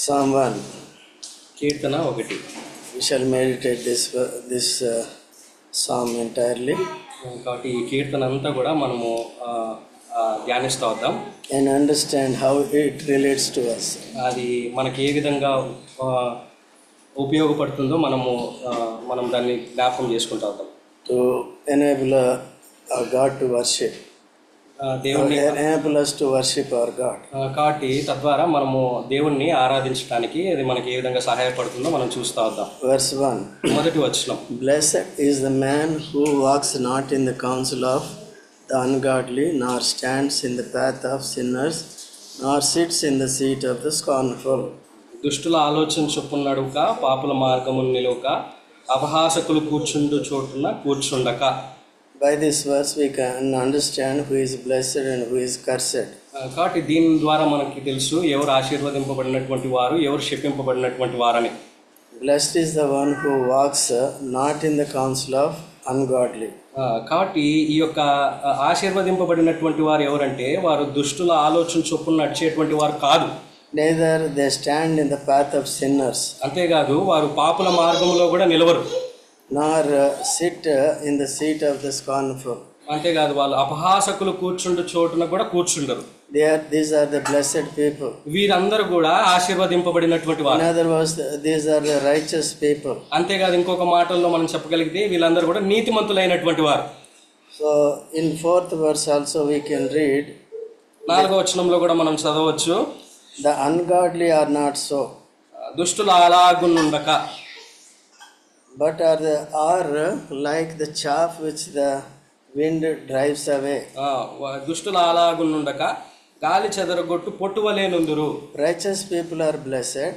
Psalm 1. Keerthana 1. We shall meditate this psalm entirely కాబట్టి ఈ కీర్తన అంతా కూడా మనము ధ్యానిస్తూ వద్దాం and understand how it relates to us. అది మనకి ఏ విధంగా ఉపయోగపడుతుందో మనం దాన్ని జ్ఞాపకం చేసుకుంటూ వద్దాం. To enable our God to worship. దేవుణ్ణి enable us to worship our God. కాబట్టి తద్వారా మనము దేవుణ్ణి ఆరాధించడానికి అది మనకి ఏ విధంగా సహాయపడుతుందో మనం చూస్తూ వద్దాం. Verse 1. మొదటి వచనం. Blessed is the man who walks not in the counsel of the ungodly, nor stands in the path of sinners, nor sits in the seat of the scornful. దుష్టుల ఆలోచన చొప్పున నడుక, పాపుల మార్గమును నిలువక, అపహాసకులు కూర్చుండు చోటున కూర్చుండక. By this verse we can understand who is blessed and who is cursed. కాబట్టి దీని ద్వారా మనకి తెలుసు ఎవరు ఆశీర్వదింపబడినటువంటి వారు, ఎవరు శపింపబడినటువంటి వారని. Blessed is the one who walks not in the counsel of ungodly. కాబట్టి ఈ యొక్క ఆశీర్వదింపబడినటువంటి వారు ఎవరంటే వారు దుష్టుల ఆలోచన చొప్పున నడిచేటువంటి వారు కాదు. Neither they stand in the path of sinners. అంతేకాదు వారు పాపుల మార్గంలో కూడా నిలవరు. Nor sit in the seat of the scornful. అంతేకాదు వాళ్ళు అపహాసకులు కూర్చుండు చోటున కూడా కూర్చుండరు. These are the blessed people. వీరందరూ కూడా ఆశీర్వదింపబడినటువంటి వారు. In other words, these are the righteous people. అంతేకాదు ఇంకొక మాటల్లో మనం చెప్పగలిగితే వీళ్ళందరూ కూడా నీతిమంతులైనటువంటి వారు. So in 4th verse also we can read. 4వ వచనంలో కూడా మనం చదవచ్చు. The ungodly are not so. దుష్టులు అలాగుండక. But are like the chaff which the wind drives away. దుష్టుల అలాగుండక గాలి చెదరగొట్టు పొట్టువలేనుందురు. Righteous people are blessed.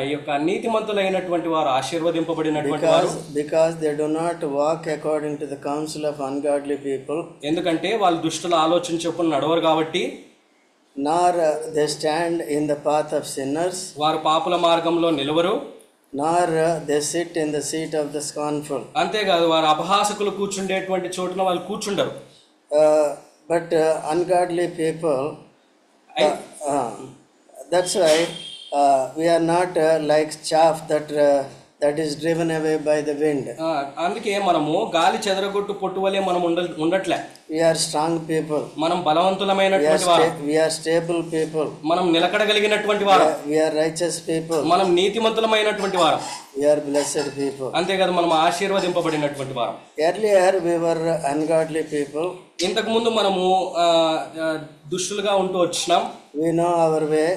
ఈ యొక్క నీతిమంతులైనటువంటి వారు ఆశీర్వదింపబడినటువంటి వారు. Because they do not walk according to the counsel of ungodly people. ఎందుకంటే వాళ్ళు దుష్టుల ఆలోచన చొప్పున నడవరు కాబట్టి. Nor they stand in the path of sinners. వారు పాపుల మార్గంలో నిలవరు. Nor they sit in the seat of the scornful. అంతేకాదు వారు అపహాసకులు కూర్చుండేటువంటి చోటున వాళ్ళు కూర్చుండరు. But ungodly people, that's why we are not like chaff that is driven away by the wind. అందుకే మనము గాలి చెదరగొట్టు పొట్టువలే మనం ఉండట్లే. We are strong people. మనం బలవంతులమైనటువంటి వారు. We are stable people. మనం నిలకడగలిగినటువంటి వారు. We are righteous people. మనం నీతిమంతులమైనటువంటి వారు. We are blessed people. అంతేకాదు మనం ఆశీర్వదింపబడినటువంటి వారు. Earlier we were ungodly people. ఇంతకు ముందు మనము దుష్టులుగా ఉంటూ వచ్చినాం. We know our way.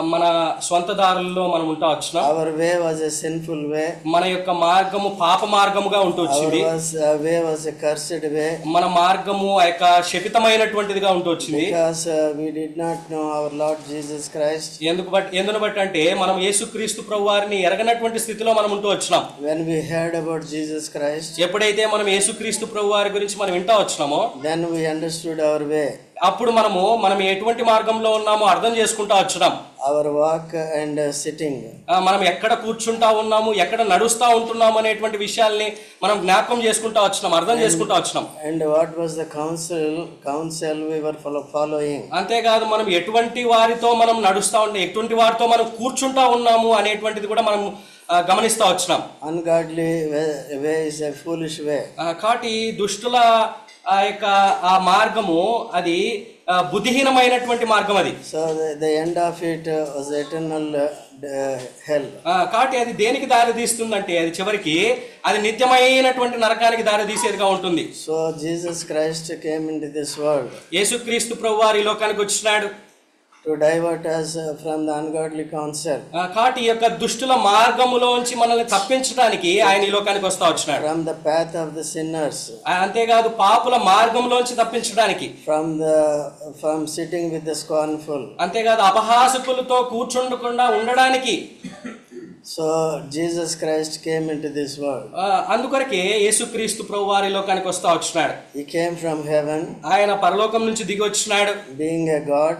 మన సొంత దారుల్లో మనం ఉంటా వచ్చినాం. Our way was a sinful way. మన యొక్క మార్గము పాప మార్గముగా ఉంటూ వచ్చింది. Our way was a cursed way. మన మార్గము ఆ యొక్క శపితమైనటువంటిదిగా ఉంటూ వచ్చింది. Because we did not know our Lord Jesus Christ. ఎందును బట్టి అంటే మనం యేసుక్రీస్తు ప్రభువారిని ఎరగనటువంటి స్థితిలో మనం ఉంటూ వచ్చినాం. When we heard about Jesus Christ, ఎప్పుడైతే మనం యేసుక్రీస్తు ప్రభువారి గురించి మనం వింటా వచ్చినామో then we understood our way. అప్పుడు మనం ఎటువంటి మార్గంలో ఉన్నామో అర్థం చేసుకుంటా వచ్చినాం. Our walk and sitting. మనం ఎక్కడ కూర్చుంటా ఉన్నాము, ఎక్కడ నడుస్తా ఉంటున్నాము అనేటువంటి విషయాల్ని మనం జ్ఞాపకం చేసుకుంటా వచ్చినాం, అర్థం చేసుకుంటా వచ్చినాం. And what was the counsel we were following. అంతేకాదు మనం ఎటువంటి వారితో మనం నడుస్తా ఉన్నాం, ఎటువంటి వారితో మనం కూర్చుంటా ఉన్నాము అనేటువంటిది కూడా మనం గమనిస్తా వచ్చినాం. Ungodly way is a foolish way. కాబట్టి దుష్టుల ఆ యొక్క ఆ మార్గము అది బుద్ధిహీనమైనటువంటి మార్గం అది. So the end of it was eternal hell. కాబట్టి అది దేనికి దారి తీస్తుందంటే అది చివరికి అది నిత్యమైనటువంటి నరకానికి దారి తీసేదిగా ఉంటుంది. So Jesus Christ came into this world. యేసుక్రీస్తు ప్రభువారు ఈ లోకానికి వచ్చినాడు to divert us from the ungodly counsel. కాబట్టి ఈ యొక్క దుష్టుల మార్గములోంచి మనల్ని తప్పించడానికి ఆయన ఈ లోకానికి వస్తా వచ్చినాడు. From the path of the sinners. అంతేకాదు పాపుల మార్గంలోంచి తప్పించడానికి. From sitting with the scornful. అంతేకాదు అపహాసకులతో కూర్చుండకుండా ఉండడానికి. So Jesus Christ came into this world. అందుకొరకే యేసుక్రీస్తు ప్రభువారు ఈ లోకానికి వస్తా వచ్చినాడు. He came from heaven. ఆయన పరలోకం నుంచి దిగి వచ్చినాడు. Being a God.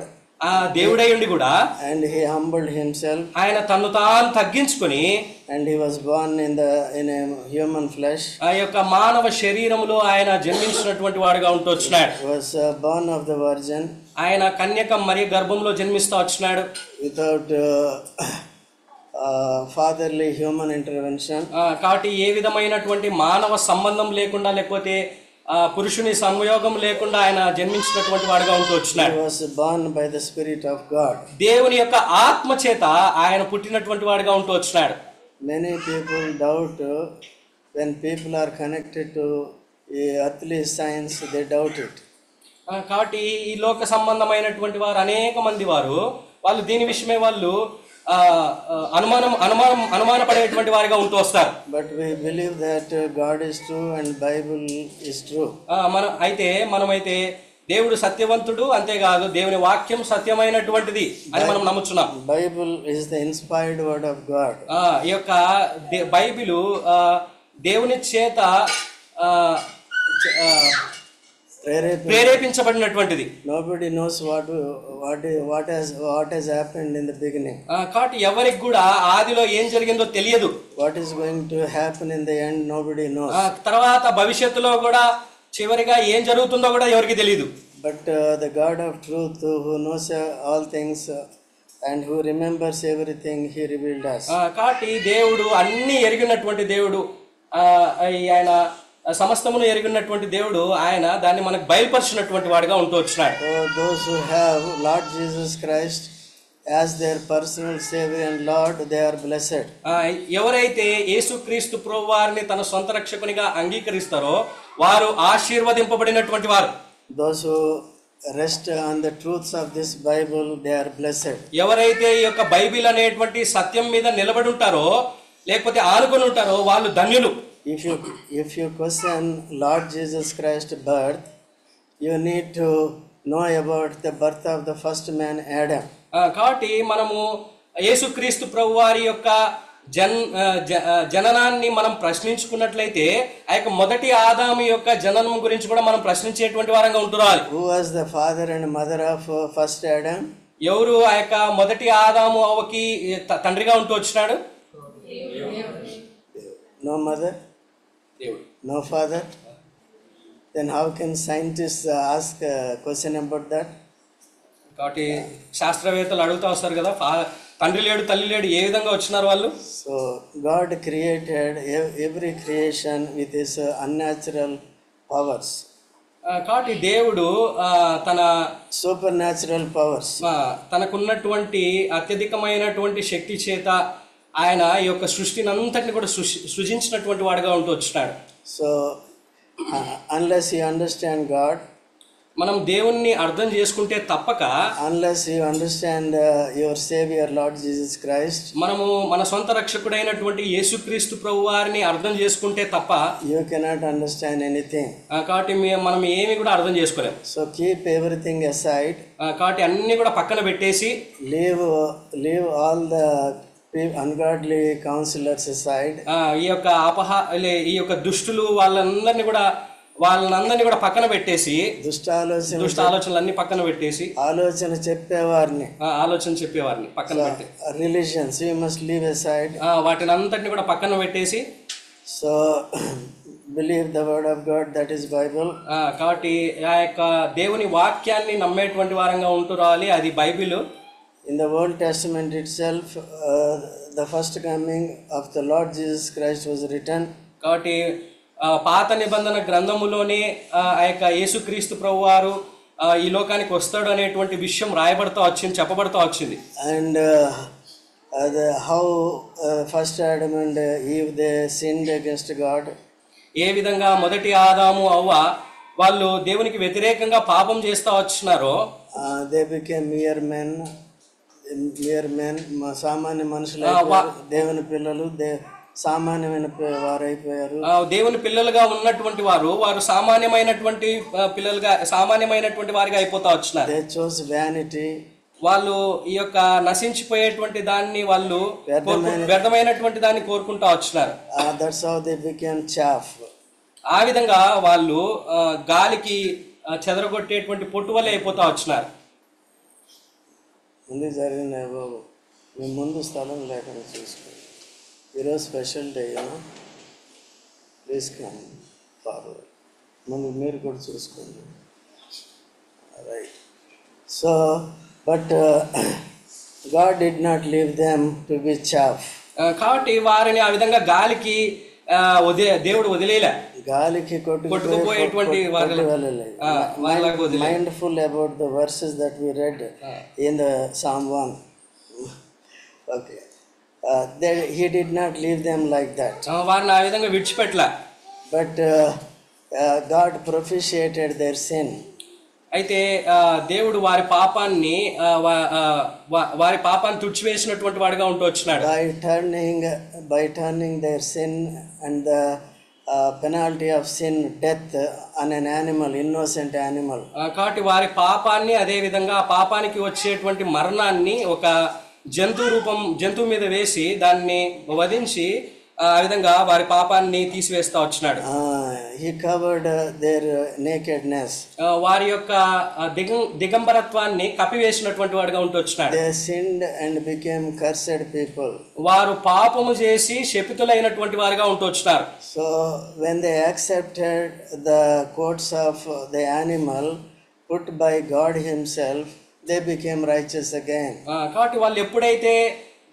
దేవుడై ఉండి కూడా and he humbled himself. ఆయన తన్ను తాను తగ్గించుకొని and he was born in a human flesh. ఆ యొక్క మానవ శరీరములో ఆయన జన్మించినటువంటి వాడుగా ఉంటూ వచ్చినాడు. was born of the virgin. ఆయన కన్యక మరియ గర్భంలో జన్మిస్తూ వచ్చినాడు. without fatherly human intervention. కాబట్టి ఏ విధమైనటువంటి మానవ సంబంధం లేకుండా లేకపోతే పురుషుని సంయోగం లేకుండా ఆయన జన్మించినటువంటి వాడుగా ఉంటూ వచ్చినాడు. He was born by the Spirit of God. దేవుని యొక్క ఆత్మ చేత ఆయన పుట్టినటువంటి వాడుగా ఉంటూ వచ్చినాడు. Many people doubt when people are connected to earthly science, they doubt it. కాబట్టి ఈ లోక సంబంధమైనటువంటి వారు అనేక మంది వాళ్ళు దీని విషయమే వాళ్ళు అనుమానపడేటువంటి వారిగా ఉంటూ వస్తారు. But we believe that God is true and Bible is true. మనమైతే దేవుడు సత్యవంతుడు, అంతేకాదు దేవుని వాక్యం సత్యమైనటువంటిది అని మనం నమ్ముచున్నాం. Bible is the inspired word of God. ఈ యొక్క బైబిలు దేవుని చేత ప్రేరేపించబడినటువంటిది. Nobody knows what has happened in the beginning. కాబట్టి ఎవరికి కూడా ఆదిలో ఏం జరిగిందో తెలియదు. What is going to happen in the end, nobody knows. తర్వాత భవిష్యత్తులో కూడా చివరిగా ఏం జరుగుతుందో కూడా ఎవరికి తెలియదు. But the God of truth, who knows all things and who remembers everything, he revealed us. కాబట్టి దేవుడు అన్ని ఎరిగినటువంటి దేవుడు, ఆయన సమస్తమును ఎరిగినటువంటి దేవుడు, ఆయన దాన్ని మనకు బయలుపరిచినటువంటి వాడిగా ఉంటూ వచ్చినాడు. Those who have Lord Jesus Christ as their personal Savior and Lord, they are blessed. ఎవరైతే యేసుక్రీస్తు ప్రభువారిని తన సొంత రక్షకునిగా అంగీకరిస్తారో వారు ఆశీర్వదింపబడినటువంటి వారు. Those who rest on the truths of this Bible, they are blessed. ఎవరైతే ఈ యొక్క బైబిల్ అనేటువంటి సత్యం మీద నిలబడి ఉంటారో లేకపోతే ఆనుకొని ఉంటారో వాళ్ళు ధన్యులు. If you question Lord Jesus Christ's birth, you need to know about the birth of the first man, Adam. కాబట్టి మనము యేసుక్రీస్తు ప్రభువారి యొక్క జననాన్ని మనం ప్రశ్నించుకున్నట్లయితే ఆ యొక్క మొదటి ఆదాము యొక్క జననం గురించి కూడా మనం ప్రశ్నించేటువంటి వారంగా ఉంటున్నారు. Who was the father and mother of first Adam? ఎవరు ఆ యొక్క మొదటి ఆదాము అవ్వకి తండ్రిగా ఉంటూ వచ్చినాడు? No mother? No father? Then how can scientists ask a question about that? కాబట్టి శాస్త్రవేత్తలు అడుగుతూ వస్తారు కదా, తండ్రి లేడు తల్లి లేడు, ఏ విధంగా వచ్చినారు వాళ్ళు? So God created every creation with his unnatural powers. కాబట్టి దేవుడు తన సూపర్ న్యాచురల్ పవర్స్, తనకున్నటువంటి అత్యధికమైనటువంటి శక్తి చేత ఆయన ఈ యొక్క సృష్టిని అంతటిని కూడా సృజించినటువంటి వాడుగా ఉంటూ వచ్చినాడు. So unless you understand God, మనం దేవుణ్ణి అర్థం చేసుకుంటే తప్పక, unless you understand your saviour lord Jesus Christ, మనము మన సొంత రక్షకుడైనటువంటి యేసుక్రీస్తు ప్రభువారిని అర్థం చేసుకుంటే తప్ప యూ కెనాట్ అండర్స్టాండ్ ఎనీథింగ్. కాబట్టి మనం ఏమి కూడా అర్థం చేసుకోలేం. సో కీప్ ఎవ్రీథింగ్ అసైడ్, కాబట్టి అన్ని కూడా పక్కన పెట్టేసి leave all the ungodly counsellors aside, ఈ యొక్క దుష్టులు వాళ్ళందరినీ కూడా పక్కన పెట్టేసి, దుష్ట ఆలోచనలన్నీ పక్కన పెట్టేసి, ఆలోచన చెప్పేవారిని పక్కన పెట్టి, religions you must leave aside, వాటిని అంతటిని కూడా పక్కన పెట్టేసి, so believe the word of God, that is Bible. కాబట్టి ఆ యొక్క దేవుని వాక్యాన్ని నమ్మేటువంటి వారంగా ఉంటూ రావాలి, అది Bible. In the Old Testament itself, the first coming of the Lord Jesus Christ was written. కాబట్టి పాత నిబంధన గ్రంథములోనే ఆ యొక్క యేసుక్రీస్తు ప్రభువారు ఈ లోకానికి వస్తాడు అనేటువంటి విషయం చెప్పబడతా వచ్చింది. And how first Adam and Eve they sinned against God. ఏ విధంగా మొదటి ఆదాము అవ్వ వాళ్ళు దేవునికి వ్యతిరేకంగా పాపం చేస్తా వచ్చినారో, they became mere men, సామాన్య మనుషులు, దేవుని పిల్లలు సామాన్యమైన వారు అయిపోయారు. దేవుని పిల్లలుగా ఉన్నటువంటి వారు సామాన్యమైనటువంటి వారిగా అయిపోతా వచ్చినారు. They chose vanity. వాళ్ళు ఈ యొక్క నశించిపోయేటువంటి దాన్ని వాళ్ళు వ్యర్థమైనటువంటి దాన్ని కోరుకుంటా వచ్చినారు. That's how they became chaff. ఆ విధంగా వాళ్ళు గాలికి చెదరగొట్టేటువంటి పొట్టు వల్లే అయిపోతా వచ్చినారు. ముందు జరిగిన బాబు మీ ముందు స్థలం లేకుండా చూసుకోండి. ఈరోజు special day, please come forward. ముందు మీరు కూడా చూసుకోండి. Right. So but God did not leave them to be chaff. కాబట్టి వారిని ఆ విధంగా గాలికి దేవుడు వదిలేలే. గాలికి కొట్టుకుపోయేటువంటి mindful about the verses that we read in the Psalm 1. Okay. He did not leave them like that. వారిని ఆ విధంగా విడిచిపెట్టలే. But God propitiated their sin. అయితే దేవుడు వారి పాపాన్ని తుడిచివేసినటువంటి వాడిగా ఉంటూ వచ్చినాడు. By turning their sin and the penalty of sin, death, on an animal, innocent animal. కాబట్టి వారి పాపాన్ని, అదే విధంగా ఆ పాపానికి వచ్చేటువంటి మరణాన్ని ఒక జంతువు మీద వేసి దాన్ని వధించి ఆ విధంగా వారి పాపాన్ని తీసివేస్తా వచ్చినాడు. He covered their nakedness. వారి యొక్క దిగంబరత్వాన్ని కప్పివేసినటువంటి వాడుగా ఉంటూ వచ్చినాడు. They sinned and became cursed people. వారు పాపము చేసి శపితులైనటువంటి వారుగా ఉంటూ వచ్చినారు. So when they accepted the coats of the animal put by God himself, they became righteous again. కాబట్టి వాళ్ళు ఎప్పుడైతే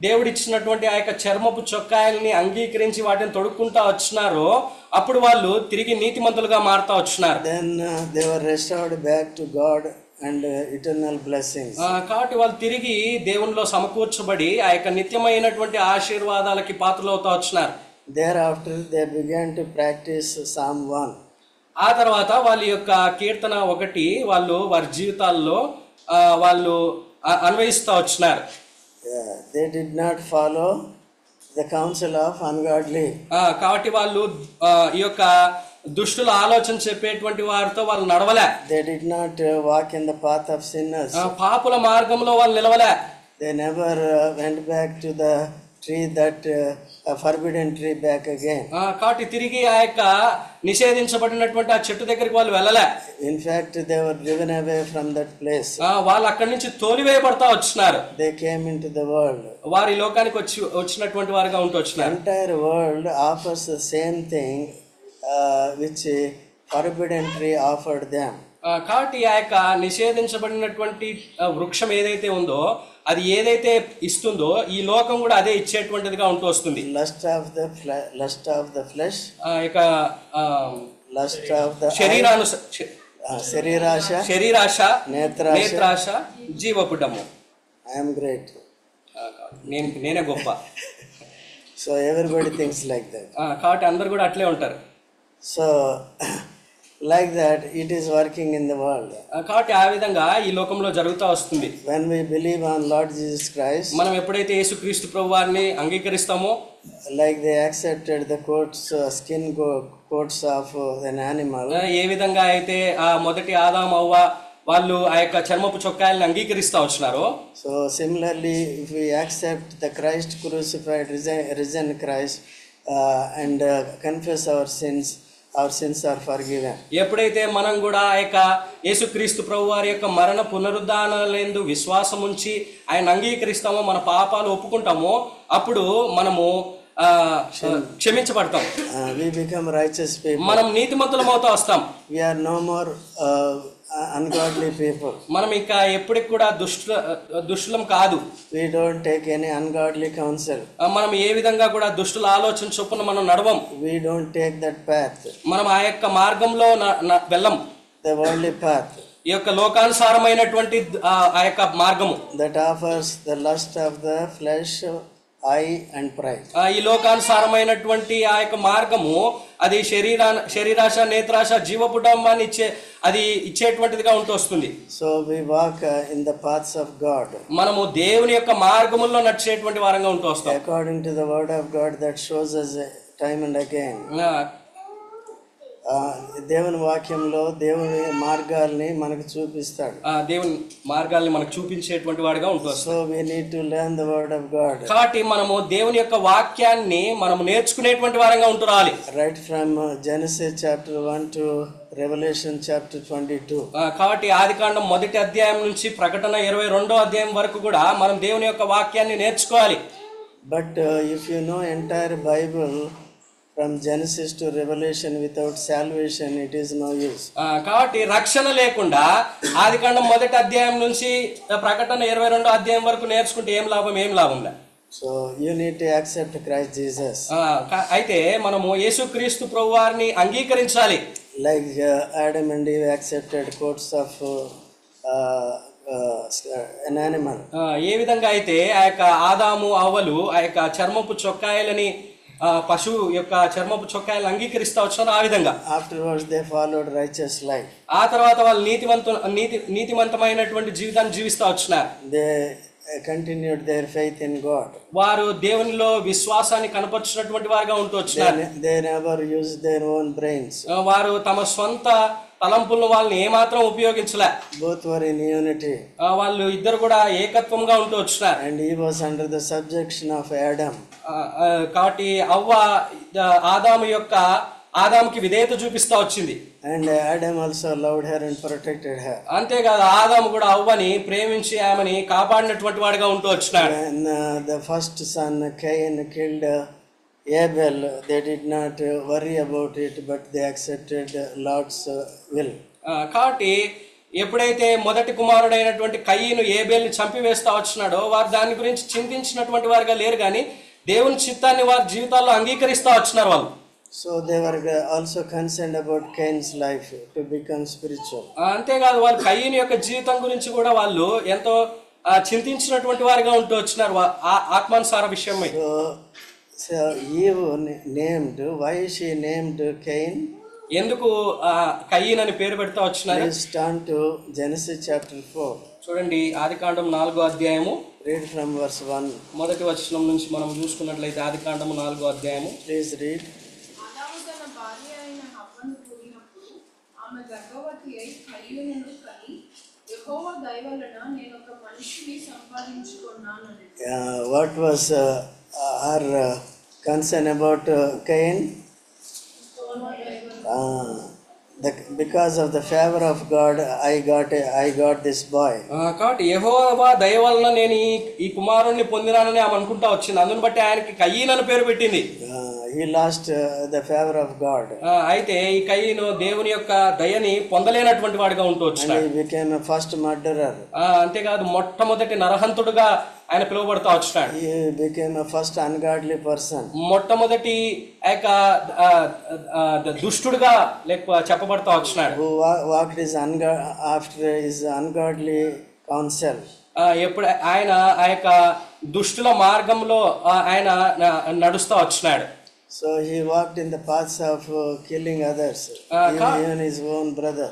దేవుడు ఇచ్చినటువంటి ఆ యొక్క చర్మపు చొక్కాయల్ని అంగీకరించి వాటిని తొడుక్కుంటా వచ్చినారో అప్పుడు వాళ్ళు తిరిగి నీతిమంతులుగా మారుతా వచ్చినారు. Then they were restored back to God and eternal blessings. కాబట్టి వాళ్ళు తిరిగి దేవునిలో సమకూర్చబడి ఆ యొక్క నిత్యమైనటువంటి ఆశీర్వాదాలకి పాత్రలవుతా వచ్చినారు. Thereafter they began to practice Psalm 1. ఆ తర్వాత వాళ్ళ యొక్క కీర్తన 1 వాళ్ళు వారి జీవితాల్లో వాళ్ళు అన్వయిస్తూ వచ్చినారు. They did not follow the counsel of ungodly. కాబట్టి వాళ్ళు ఈ యొక్క దుష్టుల ఆలోచన చెప్పేటువంటి వారితో వాళ్ళు నడవలే. They did not walk in the path of sinners. పాపుల మార్గంలో వాళ్ళు నిలవలే. They never went back to the tree that forbidden tree back again. కాబట్టి తిరిగి ఆ యొక్క నిషేధించబడినటువంటి ఆ చెట్టు దగ్గరికి వాళ్ళు వెళ్ళలే. In fact they were driven away from that place. వాళ్ళు అక్కడి నుంచి తోలివేయబడతా వచ్చినారు. They came into the world. వారి లోకానికి వచ్చినటువంటి వారుగా ఉంటూ వచ్చినారు. Entire world offers the same thing which forbidden tree offered them. కాబట్టి ఆ యొక్క నిషేధించబడినటువంటి వృక్షం ఏదైతే ఉందో అది ఏదైతే ఇస్తుందో ఈ లోకం కూడా అదే ఇచ్చేటువంటిదిగా ఉంటూ వస్తుంది. Lust of the flesh, lust of the శరీరాశ, నేత్రాశ, జీవపుటము. I am great. నేనే గొప్ప. So everybody thinks like that. కాబట్టి అందరు కూడా అట్లే ఉంటారు. So like that it is working in the world. కాబట్టి ఆ విధంగా ఈ లోకంలో జరుగుతూ వస్తుంది. When we believe on Lord Jesus Christ, మనం ఎప్పుడైతే యేసుక్రీస్తు ప్రభువారిని అంగీకరిస్తామో, like they accepted the skin coats of an animal, ఏ విధంగా అయితే ఆ మొదటి ఆదాము అవ్వ వాళ్ళు ఆ యొక్క చర్మపు చొక్కాయలను అంగీకరిస్తా వచ్చినారో, so similarly if we accept the Christ crucified risen Christ and confess our sins are forgiven. ఎప్పుడైతే మనం కూడా ఆ యొక్క యేసుక్రీస్తు ప్రభువారి యొక్క మరణ పునరుద్ధానాలందు విశ్వాసం ఉంచి ఆయన అంగీకరిస్తామో, మన పాపాలు ఒప్పుకుంటామో, అప్పుడు మనము క్షమించబడతాం. We become righteous people. మనం నీతిమంతులం అవుతా వస్తాం. We are no more ungodly people. మనం ఇంకా ఎప్పటికి కూడా దుష్టులం కాదు. We don't take any ungodly counsel. మనం ఏ విధంగా కూడా దుష్టుల ఆలోచన చొప్పున మనం నడవం. We don't take that path. మనం ఆ యొక్క మార్గంలో వెళ్ళం. The worldly path. ఈ యొక్క లోకానుసారమైనటువంటి ఆ యొక్క మార్గము that offers the lust of the flesh, eye and pride. ఈ లోకానుసారమైనటువంటి ఆ యొక్క మార్గము అది శరీరాశ, నేత్రాశ, జీవపుటంబాన్ని ఇచ్చేటువంటిదిగా ఉంటూ వస్తుంది. So we walk in the paths of God. మనము దేవుని యొక్క మార్గముల్లో నడిచేటువంటి వారంగా ఉంటూ వస్తాం. According to the word of God that shows us time and again. దేవుని వాక్యంలో దేవుని మార్గాల్ని మనకు చూపిస్తాడు. దేవుని మార్గాల్ని మనకు చూపించేటువంటి వాడుగా ఉంటుంది. So we need to learn the word of God. కాబట్టి మనము దేవుని యొక్క వాక్యాన్ని మనము నేర్చుకునేటువంటి వారంగా ఉండాలి. Right from Genesis chapter 1 to Revelation chapter 22. కాబట్టి ఆదికాండం 1వ అధ్యాయం నుంచి ప్రకటన 22వ అధ్యాయం వరకు కూడా మనం దేవుని యొక్క వాక్యాన్ని నేర్చుకోవాలి. But if you know entire Bible From Genesis to Revelation, without salvation, it is no use. కాబట్టి రక్షణ లేకుండా ఆదికాండం 1వ అధ్యాయం నుంచి ప్రకటన 22వ అధ్యాయం వరకు నేర్చుకుంటే ఏం లాభం లేదు. So you need to accept Christ Jesus. అయితే మనము యేసుక్రీస్తు ప్రభువారిని అంగీకరించాలి. Like Adam and Eve accepted coats of an animal. ఏ విధంగా అయితే ఆ యొక్క ఆదాము అవ్వలు ఆ యొక్క చర్మపు చొక్కాయలని పశువు యొక్క చర్మపు చొక్కాయలను అంగీకరిస్తా వచ్చారు, ఆ విధంగా Afterwards they followed righteous life. ఆ తర్వాత వాళ్ళు నీతిమంతమైనటువంటి జీవితాన్ని జీవిస్తా వచ్చినారు. They continued their faith in God. వారు దేవునిలో విశ్వాసాన్ని కనపరిచినటువంటి వారుగా ఉంటూ వచ్చినారు. They never used their own brains. వారు తమ స్వంత తలంపులను వాళ్ళని ఏమాత్రం ఉపయోగించలే. Both were in unity. వాళ్ళు ఇద్దరు కూడా ఏకత్వంగా ఉంటూ వచ్చినారు. And he was under the subjection of Adam. కాబట్టి అవ్వ ఆదాముకి విధేయత చూపిస్తా వచ్చింది. And Adam also loved her and protected her. అంతేకాదు ఆదాము కూడా అవ్వని ప్రేమించి ఆమెని కాపాడినటువంటి వాడిగా ఉంటూ వచ్చినాడు. And the first son Cain killed Abel. They did not worry about it, but they accepted Lord's will. కాబట్టి ఎప్పుడైతే మొదటి కుమారుడైనటువంటి కయీను ఏబేల్ని చంపివేస్తా వచ్చినాడో వారు దాని గురించి చింతించినటువంటి వారుగా లేరు, కానీ దేవుని చిత్తాన్ని వారి జీవితాల్లో అంగీకరిస్తా వచ్చినారు వాళ్ళు. So they were also concerned about Cain's life to become spiritual. అంతేకాదు వాళ్ళు కయీను యొక్క జీవితం గురించి కూడా వాళ్ళు ఎంతో చింతించినటువంటి వారిగా ఉంటూ వచ్చినారు ఆత్మానుసార విషయమై. So Eve named, why she named Cain? ఎందుకు కయీన్ అని పేరు పెడతా వచ్చినారు? Please turn to Genesis chapter 4. చూడండి ఆదికాండం 4వ అధ్యాయము. Read from verse 1. మొదటి వచనం నుంచి మనం చూసుకున్నట్లయితే ఆదికాండం 4వ అధ్యాయము. Please read. ఆదాము తన భార్య అయిన హవ్వను కూడినప్పుడు ఆమె గర్భవతి అయి కయీనును కని యెహోవా దయ వలన నేను ఒక మనిషిని సంపాదించుకున్నాను. What was her concern about Cain? Because of the favor of God, I got this boy. కాబట్టి యెహోవా దయ వలన నేను ఈ కుమారుణ్ణి పొందినానని ఆమె అనుకుంటా వచ్చింది. అందుని బట్టి ఆయనకి కయీన్ అని పేరు పెట్టింది. He lost the favor of God. అయితే ఈ కయీను దేవుని యొక్క దయని పొందలేనటువంటి వాడిగా ఉంటూ వచ్చినాడు. He became a first murderer. అంతేకాదు మొట్టమొదటి నరహంతుడుగా ఆయన పిలువబడతా వచ్చినాడు. He became a first ungodly person. మొట్టమొదటి దుష్టుడుగా చెప్పబడతా వచ్చినాడు. Who walked after his ungodly counsel. ఎప్పుడు ఆయన ఆ యొక్క దుష్టుల మార్గంలో ఆయన నడుస్తా వచ్చినాడు. So he walked in the paths of killing others, even his own brother.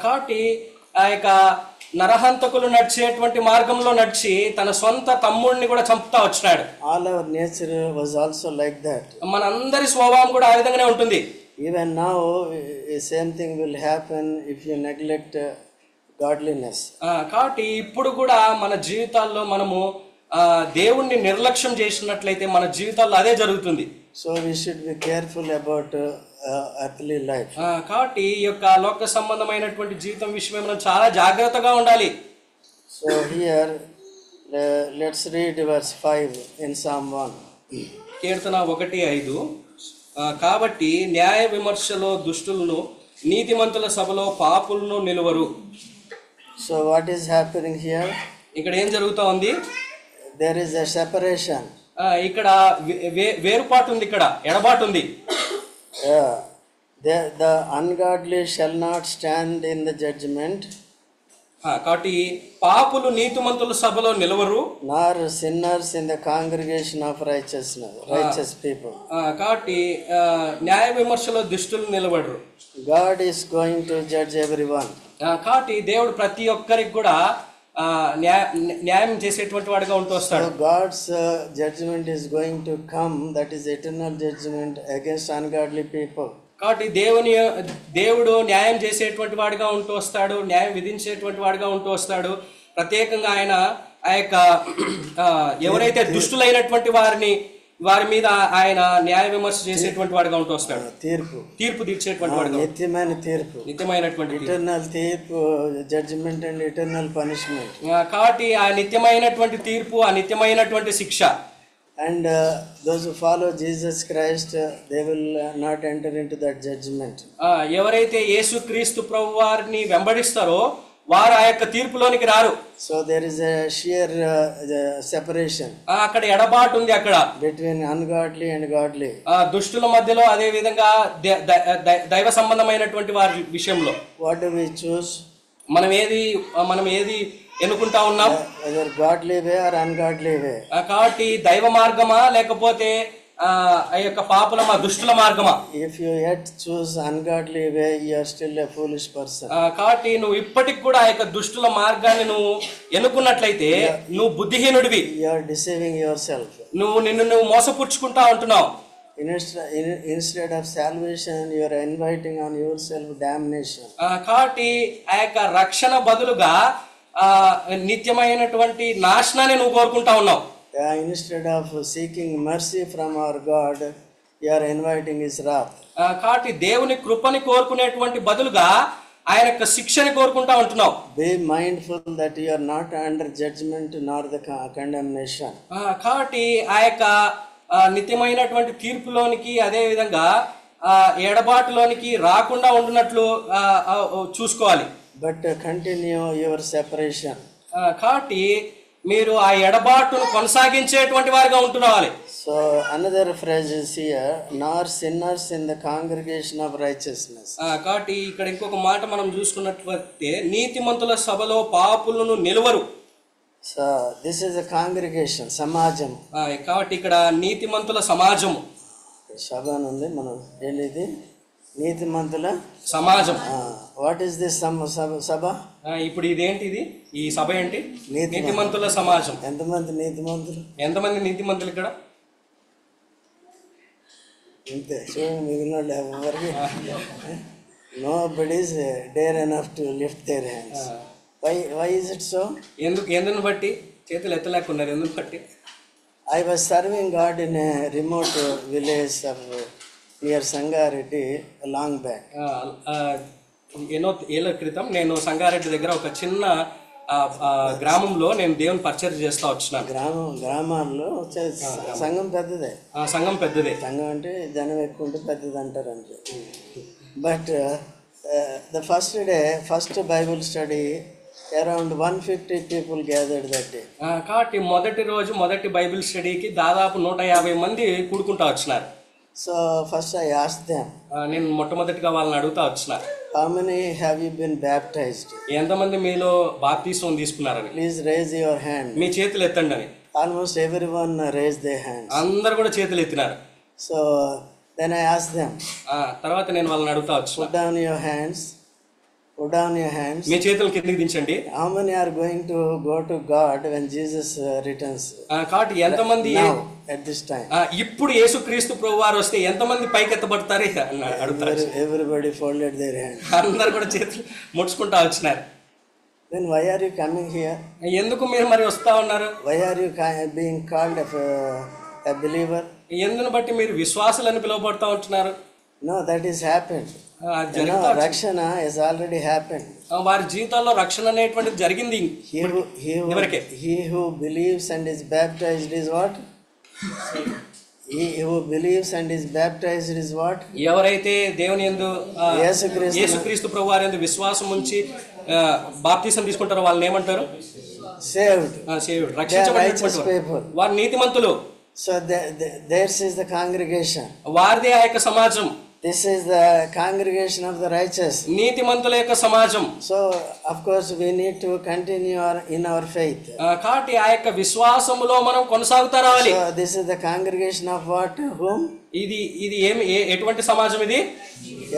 కాబట్టి ఆ యొక్క నరహంతకులు నడిచేటువంటి మార్గంలో నడిచి తన సొంత తమ్ముడిని కూడా చంపుతా వచ్చినాడు. All our nature was also like that. మనందరి స్వభావం కూడా ఆ విధంగానే ఉంటుంది. Even now, the same thing will happen if you neglect godliness. కాబట్టి ఇప్పుడు కూడా మన జీవితాల్లో మనము దేవుణ్ణి నిర్లక్ష్యం చేసినట్లయితే మన జీవితాల్లో అదే జరుగుతుంది. So we should be careful about earthly life. కాబట్టి ఈ యొక్క లోక సంబంధమైనటువంటి జీవితం విషయమై మనం చాలా జాగ్రత్తగా ఉండాలి. So here, let's read verse 5 in Psalm 1. కీర్తన 1:5. కాబట్టి న్యాయ విమర్శలో దుష్టులను నీతిమంతుల సభలో పాపులను నిలువరు. So what is happening here? ఇక్కడ ఏం జరుగుతా ఉంది? There is a separation. ఇక్కడ వేరుపాటు ఉంది, ఇక్కడ ఎడబాటు ఉంది. The ungodly shall not stand in the judgment. కాబట్టి పాపులు నీతిమంతుల సభలో నిలవరు, nor sinners in the congregation of righteous people. కాబట్టి న్యాయ విమర్శలో దుష్టులు నిలబడరు. God is going to judge everyone. కాబట్టి దేవుడు ప్రతి ఒక్కరికి కూడా న్యాయం చేసేటువంటి వాడిగా ఉంటూ వస్తాడు. So God's judgment is going to come, that is eternal judgment against ungodly people. కాబట్టి దేవుడు న్యాయం చేసేటువంటి వాడిగా ఉంటూ వస్తాడు, న్యాయం విధించేటువంటి వాడిగా ఉంటూ వస్తాడు. ప్రత్యేకంగా ఆయన ఆ యొక్క ఎవరైతే దుష్టులైనటువంటి వారి మీద ఆయన న్యాయ విమర్శ చేసేటువంటి వాడిగా ఉంటూ వస్తాడు. తీర్పు తీర్చేటువంటి వాడిగా, నిత్యమైనటువంటి ఇటర్నల్ తీర్పు, జడ్జిమెంట్ అండ్ ఇటర్నల్ పనిష్మెంట్. కాబట్టి ఆ నిత్యమైనటువంటి తీర్పు, ఆ నిత్యమైనటువంటి శిక్ష. And those who follow Jesus Christ, they will not enter into that judgment. ఎవరైతే యేసుక్రీస్తు ప్రభువారిని వెంబడిస్తారో వారు ఆ యొక్క తీర్పులోనికి రారు. So there is a sheer separation. అక్కడ ఎడబాటు ఉంది అక్కడ between ungodly and godly. దుష్టుల మధ్యలో, అదే విధంగా దైవ సంబంధమైనటువంటి వారి విషయంలో. What do we choose? మనం ఏది ఎన్నుకుంటా ఉన్నాం? Whether godly way or ungodly way. కాబట్టి దైవ మార్గమా లేకపోతే ఆ యొక్క దుష్టుల మార్గమా? If you yet choose ungodly way, you are still a foolish person. కాబట్టి నువ్వు ఇప్పటికి కూడా ఆ యొక్క దుష్టుల మార్గాన్ని నువ్వు ఎన్నుకున్నట్లయితే నువ్వు బుద్ధిహీనుడివి. You are deceiving yourself. నిన్ను మోసపుచ్చుకుంటా ఉంటున్నావు. Instead of salvation, you are inviting on yourself damnation. కాబట్టి ఆ యొక్క రక్షణ బదులుగా నిత్యమైనటువంటి నాశనాన్ని నువ్వు కోరుకుంటా ఉన్నావు. Instead of seeking mercy from our God, you are inviting His wrath. కాబట్టి దేవుని కృపని కోరుకునేటువంటి బదులుగా ఆయన యొక్క శిక్షని కోరుకుంటా ఉంటున్నావు. Be mindful that you are not under judgment nor the condemnation. కాబట్టి ఆ యొక్క నిత్యమైనటువంటి తీర్పులోనికి, అదే విధంగా ఎడబాటులోనికి రాకుండా ఉంటున్నట్లు చూసుకోవాలి. But continue your separation. కాబట్టి మీరు ఆ ఎడబాటును కొనసాగించేటువంటి వారిగా ఉంటున్నారు. So another phrase is here, nor sinners in the congregation of righteousness. కాబట్టి ఇక్కడ ఇంకొక మాట మనం చూసుకున్నట్లయితే నీతిమంతుల సభలో పాపులను నిలువరు. So this is a congregation, samajam. కాబట్టి ఇక్కడ నీతిమంతుల సమాజం. సభ ఉంది, మనం ఏంటిది? నీతిమంతుల సమాజం. వాట్ ఈస్ దిస్ సభ? ఇప్పుడు ఇదేంటిది? ఈ సభ ఏంటి? నీతిమంతుల సమాజం. ఎంతమంది నీతిమంతులు ఇక్కడ? అంతే, మిగిలిన ఎవరికి nobody is dare enough to lift their hands. Why is it so? ఎందును బట్టి చేతులు ఎత్తలేకున్నారు? ఎందుకు బట్టి? I was serving God in a remote village of near Sangareddy long back. ఎన్నో ఏళ్ల క్రితం నేను సంగారెడ్డి దగ్గర ఒక చిన్న గ్రామంలో నేను దేవుని పరిచయం చేస్తా వచ్చినాను. గ్రామాల్లో సంఘం పెద్దదే. సంఘం సంఘం అంటే జనం ఎక్కువ ఉంటే పెద్దది అంటారు అంతే. But the first Bible study around 150 people gathered that day. కాబట్టి మొదటి బైబిల్ స్టడీకి దాదాపు 150 మంది కూడుకుంటా వచ్చినారు. So first I asked them, నేను మొట్టమొదటిగా వాళ్ళని అడుగుతా వచ్చిన, how many have you been baptized? ఎంతమంది మీలో బాప్తిస్మం తీసుకున్నారని. Please raise your hand. మీ చేతులు ఎత్తండి అని. Almost everyone raised their hands. అందరూ కూడా చేతులు ఎత్తినారు. So then I asked them, తర్వాత నేను వాళ్ళని అడుగుతా వచ్చిన, put down your hands. మీ చేతులు కిందకి దించండి. How many are going to go to God when Jesus returns? కాబట్టి ఎంతమంది at this time? ఇప్పుడు యేసుక్రీస్తు ప్రభువారు వస్తే ఎంతమంది పైకెత్తబడతారు అడుగుతారు. Everybody folded their hands. అందరూ కూడా చేతులు ముడుచుకుంటా వచ్చినారు. Then why are you coming here? ఎందుకు మీరు మరి వస్తా ఉన్నారు? Why are you being called a believer? ఎందును బట్టి మీరు విశ్వాసులని పిలువబడతా ఉంటున్నారు? No, that is happened. రక్షణ has already happened. వారి జీవితాల్లో రక్షణ అనేటువంటిది జరిగింది. He who believes and is baptized is what? He who believes and is baptized is what? ఎవరైతే దేవుని యందు యేసుక్రీస్తు ప్రభువారి యందు విశ్వాసం ఉంచి బాప్తిసం తీసుకుంటారో వాళ్ళని ఏమంటారు? Saved. రక్షించబడినటువంటి వారు నీతిమంతులు. So theirs is the congregation. వారిదే ఆ యొక్క సమాజం. This is the congregation of the righteous. నీతిమంతుల యొక్క సమాజం. So of course we need to continue in our faith. కాబట్టి ఆ యొక్క విశ్వాసములో మనం కొనసాగుతా రావాలి. So this is the congregation of what? Whom? ఇది ఎటువంటి సమాజం ఇది?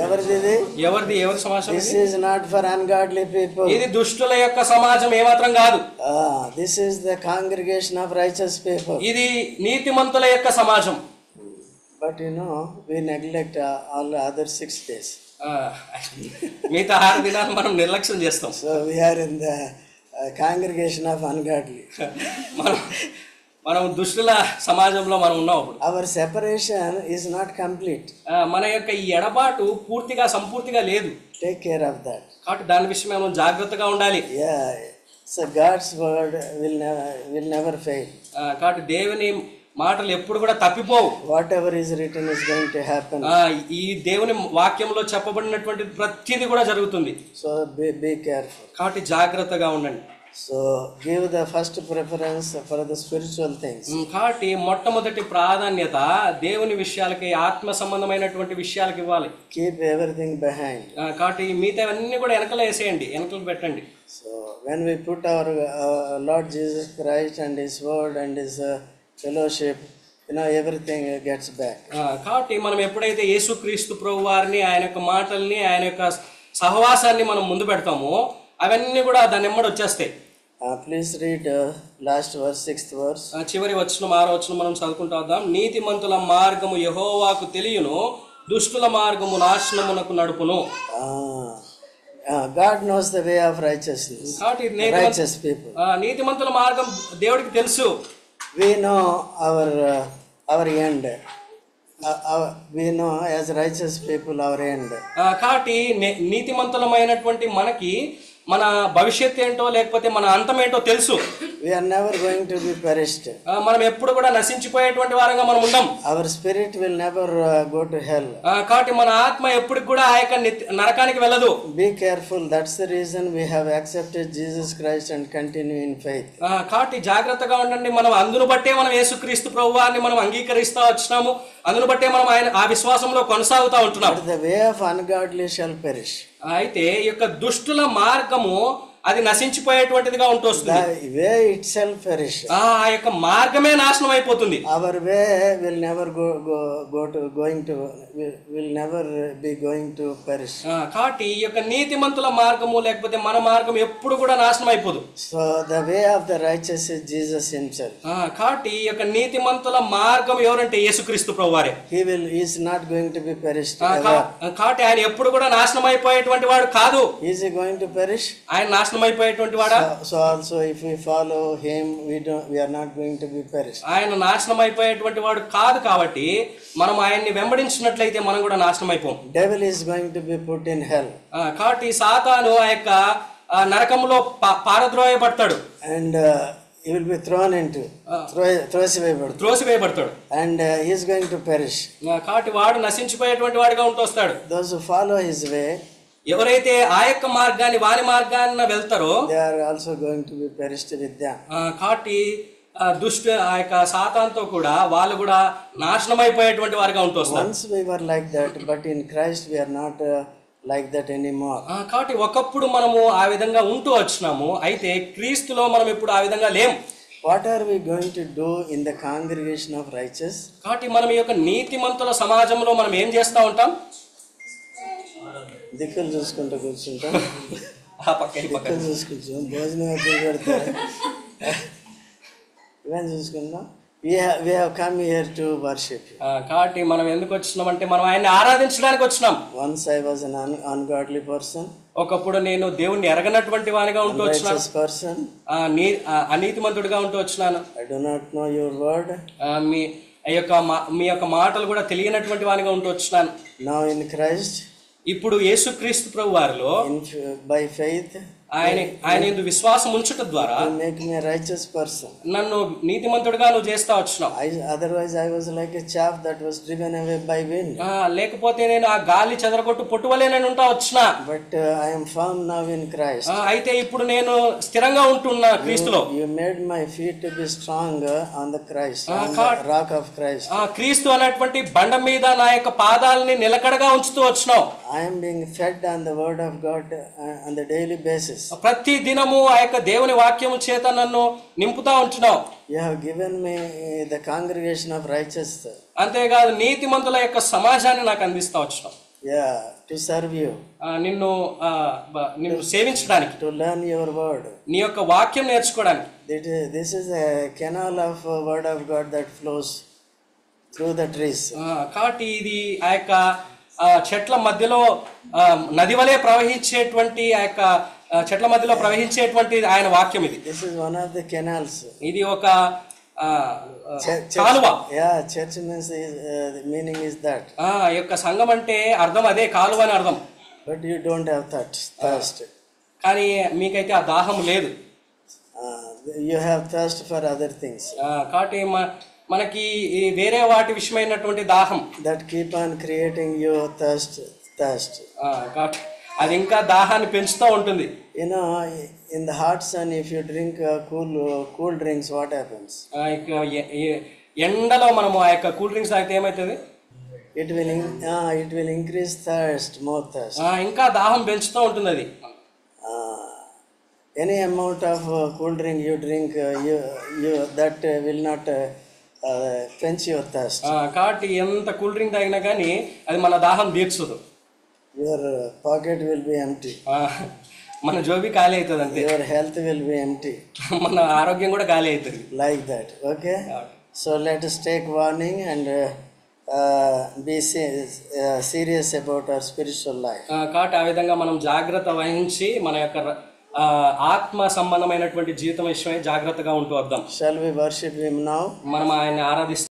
ఎవరి సమాజం? This is not for ungodly people. ఇది దుష్టుల యొక్క సమాజం ఏమాత్రం కాదు. This is the congregation of righteous people. ఇది నీతిమంతుల యొక్క సమాజం. But we neglect all other 6 days. మిగతా 6 దినాలు మనం నిర్లక్ష్యం చేస్తాం. So we are in the congregation of ungodly. మనం దుష్టుల సమాజంలో మనం ఉన్నాం. Our separation is not complete. మన యొక్క ఈ ఎడబాటు సంపూర్తిగా లేదు. Take care of that. కాబట్టి దాని విషయమే మనం జాగ్రత్తగా ఉండాలి. So God's word will never fail. కాబట్టి దేవుని మాటలు ఎప్పుడు కూడా తప్పిపోవు. Whatever is written is going to happen. ఈ దేవుని వాక్యంలో చెప్పబడినటువంటి ప్రతిదీ కూడా జరుగుతుంది. So be careful. కాబట్టి జాగ్రత్తగా ఉండండి. So give the first preference for the spiritual things. కాబట్టి మొట్టమొదటి ప్రాధాన్యత దేవుని విషయాలకి, ఆత్మ సంబంధమైనటువంటి విషయాలకి ఇవ్వాలి. Keep everything behind. కాబట్టి మిగతా అన్ని కూడా వెనకలు వేసేయండి, వెనకలు పెట్టండి. So when we put our Lord Jesus Christ and His word and His fellowship, everything gets back. కాబట్టి మనం ఎప్పుడైతే యేసుక్రీస్తు ప్రభు వారిని, ఆయన యొక్క మాటల్ని, ఆయన యొక్క సహవాసాన్ని మనం ముందు పెడతామో అవన్నీ కూడా దాని ఎమ్మడి వచ్చేస్తాయి. Please read last verse, 6th verse. చివరి వచనం 6వ వచనం మనం చదువుకుంటా వద్దాం. నీతిమంతుల మార్గము యెహోవాకు తెలియను, దుష్టుల మార్గము నాశనమునకు నడుపును. God knows the way of righteousness. Righteous people. నీతిమంతుల మార్గం దేవుడికి తెలుసు. We know our end. We know as righteous people our end. కాబట్టి నీతిమంతులమైనటువంటి మనకి మన భవిష్యత్తు ఏంటో లేకపోతే మన అంతం ఏంటో తెలుసు. We are never going to be perished. మనం ఎప్పుడు కూడా నశించిపోయేటువంటి వారంగా మనం ఉండం. Our spirit will never go to hell. కాబట్టి మన ఆత్మ ఎప్పుడు కూడా ఆ యొక్క నరకానికి వెళ్ళదు. Be careful. That's the reason we have accepted Jesus Christ and continue in faith. కాబట్టి జాగ్రత్తగా ఉండండి. మనం అందును బట్టే మనం యేసుక్రీస్తు ప్రభువారిని మనం అంగీకరిస్తా వచ్చినాము. అందును బట్టే మనం ఆయన ఆ విశ్వాసంలో కొనసాగుతూ ఉంటున్నాం. But the way of ungodly shall perish. అయితే ఈ యొక్క దుష్టుల మార్గము అది నశించిపోయేటువంటిదిగా ఉంటుంది. The way itself perish. ఆ యొక్క మార్గమే నాశనం అయిపోతుంది. Our way will never will never be going to perish. కాబట్టి ఈ యొక్క నీతిమంతుల మార్గము లేకపోతే మన మార్గం ఎప్పుడు కూడా నాశనం అయిపోదు. So the way of the righteous is Jesus himself. కాబట్టి ఈ యొక్క నీతిమంతుల మార్గం ఎవరంటే యేసుక్రీస్తు ప్రభువారే. He is not going to be perished. కాబట్టి ఆయన ఎప్పుడు కూడా నాశనం అయిపోయేటువంటి వాడు కాదు. Is he going to perish? ఆయన నాశనం అయిపోయేటువంటి వాడా? So also if we follow him we are not going to be perished. ఆయన నాశనం అయిపోయేటువంటి వాడు కాదు. కాబట్టి మనం ఆయన్ని వెంబడించినట్లయితే మనం కూడా నాశనం అయిపోం. Devil is going to be put in hell. కాబట్టి సాతాను ఆ యొక్క నరకంలో and he will be thrown into త్రోసివేయబడతాడు. and he is going to perish. కాబట్టి వాడు నశించిపోయేటువంటి వాడిగా ఉంటూ వస్తాడు. Those who follow his way, ఎవరైతే ఆ యొక్క మార్గాన్ని వాని మార్గాన్ని వెళ్తారో they are also going to be perished with them. కాబట్టి ఆ యొక్క సాతానుతో కూడా వాళ్ళు కూడా నాశనం అయిపోయేటువంటి వారిగా ఉంటూ వస్తారు. Once we were like that, but in Christ we are not like that anymore. కాబట్టి ఒకప్పుడు మనము ఆ విధంగా ఉంటూ వచ్చినాము. అయితే క్రీస్తులో మనం ఇప్పుడు ఆ విధంగా లేం. What are we going to do in the congregation of righteous? కాబట్టి మనం ఈ యొక్క నీతిమంతుల సమాజంలో మనం ఏం చేస్తూ ఉంటాం? దిక్కులు చూసుకుంటూ కూర్చుంటాం. దిక్కులు చూసుకుంటాం, భోజనం ఎప్పుడు పెడతారు ఇవన్నీ చూసుకుంటాం. We have come here to worship. కాబట్టి మనం ఎందుకు వచ్చినామంటే మనం ఆయన్ని ఆరాధించడానికి వచ్చినాం. Once I was an ungodly person. ఒకప్పుడు నేను దేవుణ్ణి ఎరగనటువంటి వానిగా ఉంటూ వచ్చినాను. అనీతిమంతుడిగా ఉంటూ వచ్చినాను. I do not know your word. మీ యొక్క మాటలు కూడా తెలియనటువంటి వానిగా ఉంటూ వచ్చినాను. Now in Christ, ఇప్పుడు యేసుక్రీస్తు ప్రభు వారిలో by faith, ఆయన యందు విశ్వాసం ఉంచుట ద్వారా make me a righteous person. నన్ను నీతిమంతుడిగా నువ్వు చేస్తా వచ్చినావు. Otherwise I was like a chaff that was driven away by wind. లేకపోతే నేను ఆ గాలి చెదరగొట్టు పొట్టువలే నేను ఉంటా వచ్చిన. But I am firm now in Christ. అయితే ఇప్పుడు నేను స్థిరంగా ఉంటున్నా క్రీస్తులో. You made my feet to be strong on the Christ, on the rock of Christ. క్రీస్తు అనేటువంటి బండ మీద నా యొక్క పాదాలని నిలకడగా ఉంచుతూ వచ్చినావు. I am being fed on the word of God on the daily basis. ప్రతి దినము ఆ యొక్క దేవుని వాక్యము చేత నన్ను నింపుతా ఉంటున్నావు. You have given me the congregation of righteous. అంతేకాదు నీతిమంతుల యొక్క సమాజాన్ని నాకు అందిస్తా వచ్చినావు. To serve you. నిన్ను సేవించడానికి. To learn your word. నీ యొక్క వాక్యం నేర్చుకోవడానికి. This is a canal of word of God that flows through the trees. కాబట్టి ఇది ఆ యొక్క చెట్ల మధ్యలో నది వలె ప్రవహించేటువంటి ఆ యొక్క చెట్ల మధ్యలో ప్రవహించేటువంటి ఆయన వాక్యం ఇది. This is one of the canals. ఇది ఒక కాలువ. Church means the meaning is that. యొక్క సంఘం అంటే అర్థం అదే, కాలువ అని అర్థం. But you don't have thirst. కానీ మీకైతే ఆ దాహం లేదు. You have thirst for other things. కాబట్టి మనకి ఈ వేరే వాటి విషయమైనటువంటి దాహం that keep on creating your thirst. కాబట్టి అది ఇంకా దాహాన్ని పెంచుతూ ఉంటుంది. You know, in the hot sun, if you drink cool drinks, what happens? ఎండలో మనము ఆ యొక్క కూల్ డ్రింక్స్ తాగితే ఏమవుతుంది? It will increase thirst, more thirst. ఇంకా దాహం పెంచుతూ ఉంటుంది అది. Any amount of cool drink you drink, you that will not quench your thirst. కాబట్టి ఎంత కూల్ డ్రింక్ తాగినా కానీ అది మన దాహం తీర్చదు. Your pocket will be empty. మన జోబి ఖాళీ అవుతుంది అంతే. Your health will be empty. మన ఆరోగ్యం కూడా ఖాళీ అవుతుంది. Like that, okay? So let us take warning and be serious about our spiritual life. కాబట్టి ఆ విధంగా మనం జాగ్రత్త వహించి మన యొక్క ఆత్మ సంబంధమైనటువంటి జీవితం విషయమై జాగ్రత్తగా ఉంటూ వద్దాం. Shall we worship him now? మనం ఆయన్ని ఆరాధిస్తాం.